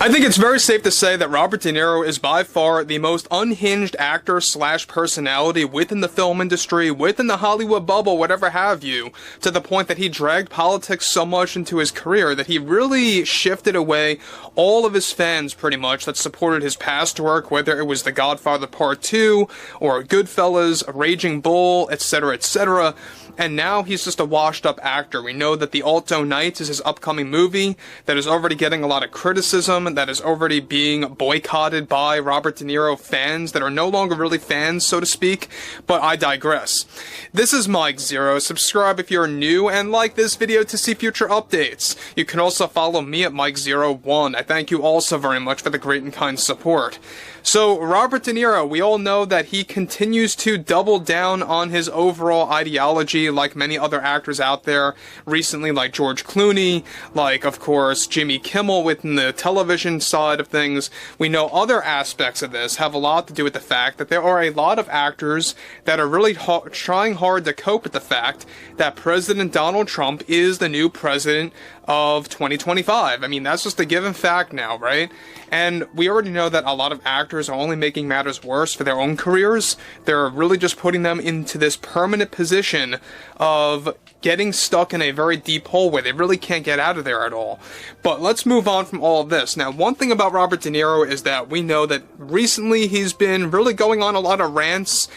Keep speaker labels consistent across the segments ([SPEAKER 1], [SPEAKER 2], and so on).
[SPEAKER 1] I think it's very safe to say that Robert De Niro is by far the most unhinged actor slash personality within the film industry, within the Hollywood bubble, whatever have you, to the point that he dragged politics so much into his career that he really shifted away all of his fans, pretty much, that supported his past work, whether it was The Godfather Part 2, or Goodfellas, Raging Bull, etc., etc., and now he's just a washed-up actor. We know that The Alto Nights is his upcoming movie that is already getting a lot of criticism, that is already being boycotted by Robert De Niro fans that are no longer really fans, so to speak, but I digress. This is Mike Zero. Subscribe if you're new, and like this video to see future updates. You can also follow me at Mike01. I thank you also very much for the great and kind support. So, Robert De Niro, we all know that he continues to double down on his overall ideology, like many other actors out there recently, like George Clooney, like, of course, Jimmy Kimmel within the television side of things. We know other aspects of this have a lot to do with the fact that there are a lot of actors that are really trying hard to cope with the fact that President Donald Trump is the new president of 2025. I mean, that's just a given fact now, right? And we already know that a lot of actors are only making matters worse for their own careers. They're really just putting them into this permanent position of getting stuck in a very deep hole where they really can't get out of there at all. But let's move on from all of this. Now, one thing about Robert De Niro is that we know that recently he's been really going on a lot of rants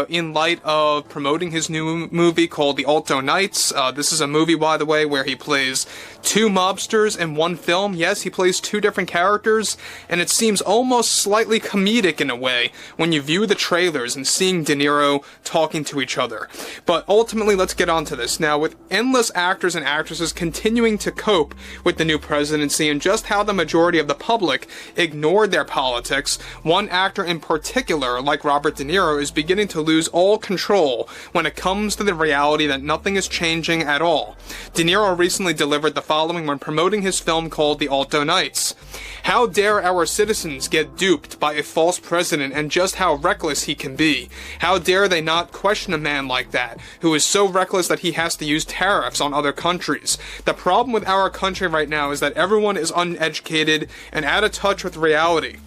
[SPEAKER 1] in light of promoting his new movie called The Alto Nights. This is a movie, by the way, where he plays two mobsters in one film. Yes, he plays two different characters, and it seems almost slightly comedic in a way when you view the trailers and seeing De Niro talking to each other. But ultimately, let's get on to this. Now, with endless actors and actresses continuing to cope with the new presidency and just how the majority of the public ignored their politics, one actor in particular, like Robert De Niro, is beginning to lose all control when it comes to the reality that nothing is changing at all. De Niro recently delivered the following when promoting his film called The Alto Nights. How dare our citizens get duped by a false president and just how reckless he can be? How dare they not question a man like that, who is so reckless that he has to use tariffs on other countries? The problem with our country right now is that everyone is uneducated and out of touch with reality.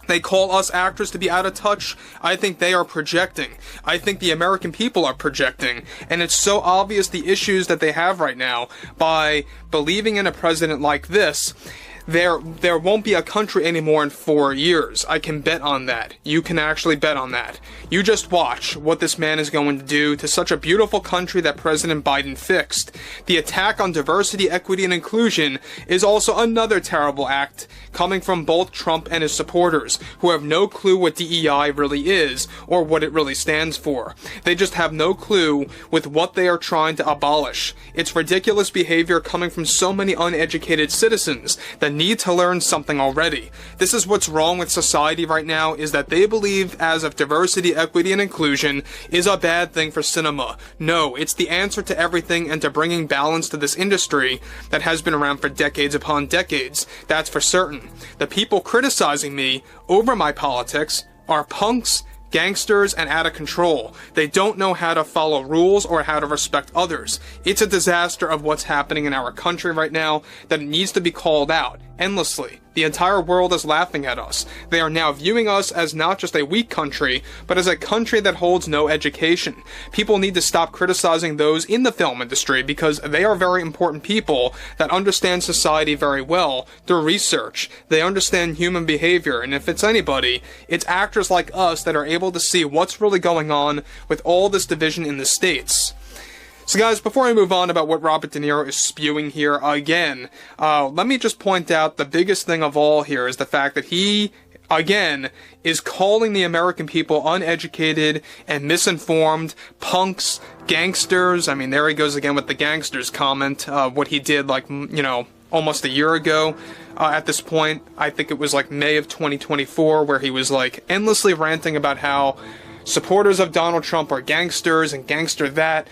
[SPEAKER 1] They call us actors to be out of touch. I think they are projecting. I think the American people are projecting. And it's so obvious the issues that they have right now by believing in a president like this. There won't be a country anymore in 4 years. I can bet on that. You can actually bet on that. You just watch what this man is going to do to such a beautiful country that President Biden fixed. The attack on diversity, equity, and inclusion is also another terrible act coming from both Trump and his supporters, who have no clue what DEI really is or what it really stands for. They just have no clue with what they are trying to abolish. It's ridiculous behavior coming from so many uneducated citizens that need to learn something already. This is what's wrong with society right now, is that they believe as if diversity, equity, and inclusion is a bad thing for cinema. No, it's the answer to everything and to bringing balance to this industry that has been around for decades upon decades. That's for certain. The people criticizing me over my politics are punks, gangsters, and out of control. They don't know how to follow rules or how to respect others. It's a disaster of what's happening in our country right now that it needs to be called out endlessly. The entire world is laughing at us. They are now viewing us as not just a weak country, but as a country that holds no education. People need to stop criticizing those in the film industry because they are very important people that understand society very well through research. They understand human behavior, and if it's anybody, it's actors like us that are able to see what's really going on with all this division in the States. So guys, before I move on about what Robert De Niro is spewing here again, let me just point out the biggest thing of all here is the fact that he, again, is calling the American people uneducated and misinformed, punks, gangsters. I mean, there he goes again with the gangsters comment, what he did, like, you know, almost a year ago. At this point, I think it was like May of 2024, where he was like endlessly ranting about how supporters of Donald Trump are gangsters and gangster that.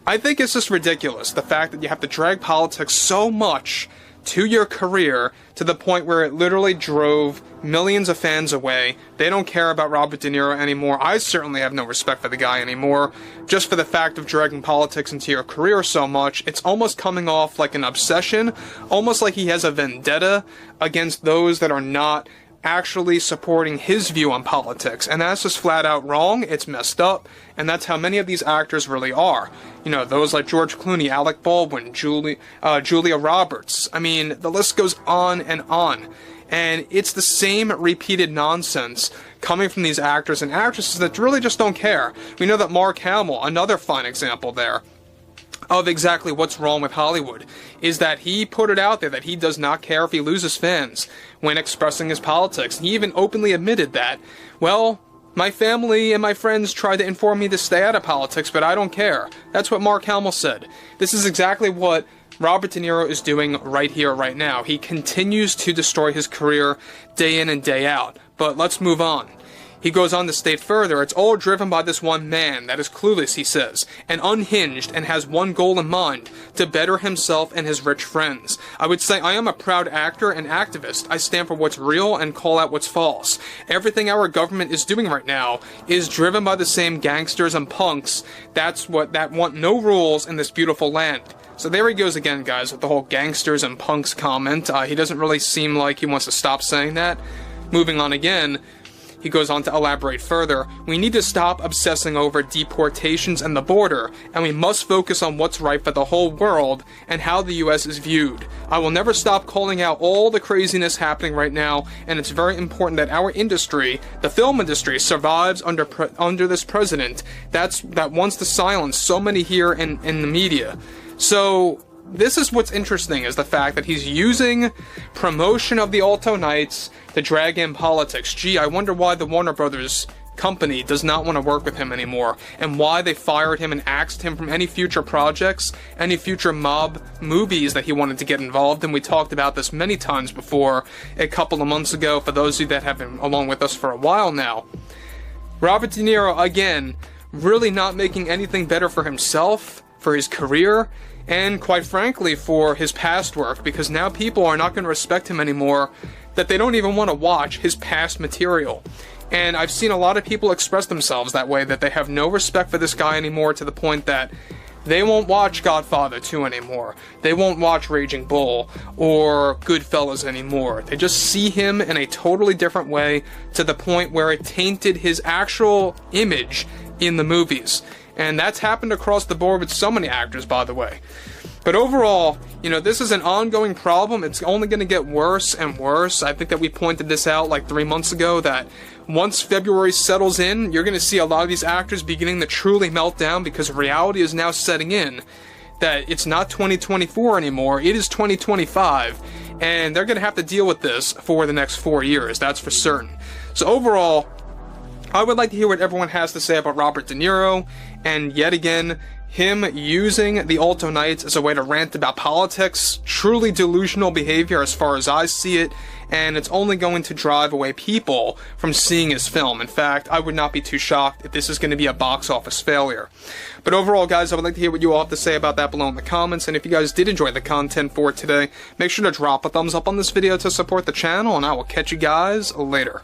[SPEAKER 1] I think it's just ridiculous, the fact that you have to drag politics so much to your career to the point where it literally drove millions of fans away. They don't care about Robert De Niro anymore. I certainly have no respect for the guy anymore. Just for the fact of dragging politics into your career so much, it's almost coming off like an obsession, almost like he has a vendetta against those that are not actually supporting his view on politics, and that's just flat out wrong. It's messed up, and that's how many of these actors really are. You know, those like George Clooney, Alec Baldwin, Julia Roberts. I mean, the list goes on, and it's the same repeated nonsense coming from these actors and actresses that really just don't care. We know that Mark Hamill, another fine example there of exactly what's wrong with Hollywood, is that he put it out there that he does not care if he loses fans when expressing his politics. He even openly admitted that, well, my family and my friends tried to inform me to stay out of politics, but I don't care. That's what Mark Hamill said. This is exactly what Robert De Niro is doing right here, right now. He continues to destroy his career day in and day out. But let's move on. He goes on to state further, it's all driven by this one man that is clueless, he says, and unhinged and has one goal in mind, to better himself and his rich friends. I would say I am a proud actor and activist. I stand for what's real and call out what's false. Everything our government is doing right now is driven by the same gangsters and punks that want no rules in this beautiful land. So there he goes again, guys, with the whole gangsters and punks comment. He doesn't really seem like he wants to stop saying that. Moving on again, he goes on to elaborate further. We need to stop obsessing over deportations and the border, and we must focus on what's right for the whole world and how the US is viewed. I will never stop calling out all the craziness happening right now, and it's very important that our industry, the film industry, survives under this president that wants to silence so many here in the media. So this is what's interesting, is the fact that he's using promotion of the Alto Knights to drag in politics. Gee, I wonder why the Warner Brothers company does not want to work with him anymore, and why they fired him and axed him from any future projects, any future mob movies that he wanted to get involved in. We talked about this many times before, a couple of months ago, for those of you that have been along with us for a while now. Robert De Niro, again, really not making anything better for himself, for his career, and quite frankly for his past work, because now people are not going to respect him anymore, that they don't even want to watch his past material. And I've seen a lot of people express themselves that way, that they have no respect for this guy anymore, to the point that they won't watch Godfather 2 anymore. They won't watch Raging Bull or Goodfellas anymore. They just see him in a totally different way, to the point where it tainted his actual image in the movies. And that's happened across the board with so many actors, by the way. But overall, you know, this is an ongoing problem. It's only going to get worse and worse. I think that we pointed this out like 3 months ago, that once February settles in, you're going to see a lot of these actors beginning to truly melt down, because reality is now setting in that it's not 2024 anymore, it is 2025, and they're going to have to deal with this for the next 4 years, that's for certain. So overall, I would like to hear what everyone has to say about Robert De Niro, and yet again, him using the Alto Knights as a way to rant about politics. Truly delusional behavior as far as I see it, and it's only going to drive away people from seeing his film. In fact, I would not be too shocked if this is going to be a box office failure. But overall, guys, I would like to hear what you all have to say about that below in the comments, and if you guys did enjoy the content for today, make sure to drop a thumbs up on this video to support the channel, and I will catch you guys later.